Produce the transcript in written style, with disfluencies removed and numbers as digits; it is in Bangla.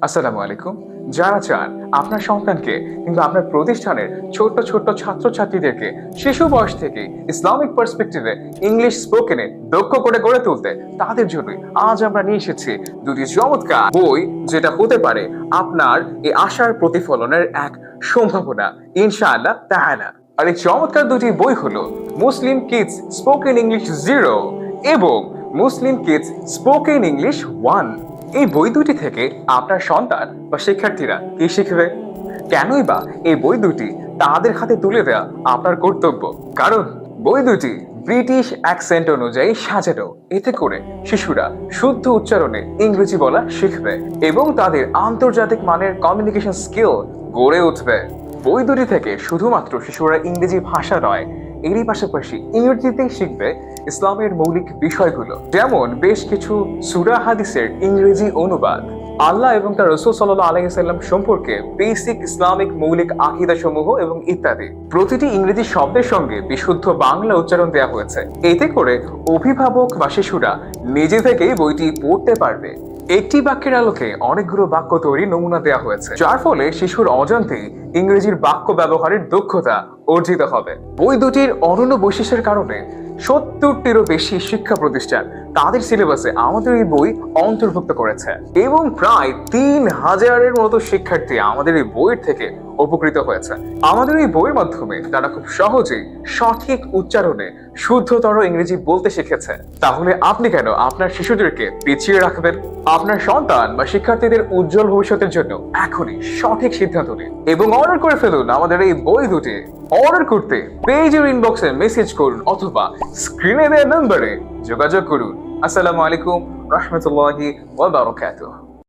আসসালামু আলাইকুম। যারা চান আপনার সন্তানকে কিংবা আপনার প্রতিষ্ঠানের ছোট্ট ছোট্ট ছাত্রছাত্রীদেরকে শিশু বয়স থেকে ইসলামিক পার্সপেক্টিভে ইংলিশ স্পোকেনে দক্ষ করে গড়ে তুলতে, তাদের জন্যই আজ আমরা নিয়ে এসেছি দুটি চমৎকার বই, যেটা হতে পারে আপনার এই আশার প্রতিফলনের এক সম্ভাবনা ইনশাআল্লাহ তাআলা। আর এই চমৎকার দুটি বই হলো মুসলিম কিডস স্পোকেন ইংলিশ 0 এবং মুসলিম কিডস স্পোকেন ইংলিশ 1। এই বই দুটি থেকে আপনার সন্তান বা শিক্ষার্থীরা কি শিখবে? কেনই বা এই বই দুটি তাদের হাতে তুলে দেওয়া আপনার কর্তব্য? কারণ বই দুটি ব্রিটিশ অ্যাকসেন্ট অনুযায়ী সাজানো। এতে করে শিশুরা শুদ্ধ উচ্চারণে ইংরেজি বলা শিখবে এবং তাদের আন্তর্জাতিক মানের কমিউনিকেশন স্কিল গড়ে উঠবে। বই দুটি থেকে শুধুমাত্র শিশুরা ইংরেজি ভাষা নয়, এরই পাশাপাশি ইংরেজিতে শিখবে ইসলামের মৌলিক বিষয়গুলো, যেমন বেশ কিছু সূরা হাদিসের ইংরেজি অনুবাদ, আল্লাহ এবং তার রাসূল সাল্লাল্লাহু আলাইহি ওয়াসাল্লাম সম্পর্কে বেসিক ইসলামিক মৌলিক আকীদা সমূহ এবং ইত্যাদি। প্রতিটি ইংরেজি শব্দের সঙ্গে বিশুদ্ধ বাংলা উচ্চারণ দেওয়া হয়েছে। এতে করে অভিভাবক বা শিশুরা নিজে থেকেই বইটি পড়তে পারবে। একটি বাক্যের আলোকে অনেকগুলো বাক্য তৈরি নমুনা দেওয়া হয়েছে, যার ফলে শিশুর অজান্তেই ইংরেজির বাক্য ব্যবহারের দক্ষতা অর্জিত হবে। বই দুটির অনন্য বৈশিষ্ট্যের কারণে 70টিরও বেশি শিক্ষা প্রতিষ্ঠান তাদের সিলেবাসে আমাদের এই বই অন্তর্ভুক্ত করেছে এবং প্রায় 3000-এর মতো শিক্ষার্থী আমাদের এই বইয়ের থেকে উপকৃত হয়েছে। আমাদের এই বইয়ের মাধ্যমে তারা খুব সহজেই সঠিক উচ্চারণে শুদ্ধতর ইংরেজি বলতে শিখেছে। তাহলে আপনি কেন আপনার শিশুদেরকে পিছিয়ে রাখবেন? আপনার সন্তান বা শিক্ষার্থীদের উজ্জ্বল ভবিষ্যতের জন্য এখনই সঠিক সিদ্ধান্ত নিন এবং অর্ডার করে ফেলুন আমাদের এই বই দুটি। অর্ডার করতে পেজের ইনবক্সে মেসেজ করুন অথবা স্ক্রিনে দেওয়া নম্বরে যোগাযোগ করুন। আসসালামু আলাইকুম রাহমাতুল্লাহি ওয়া বারাকাতুহু।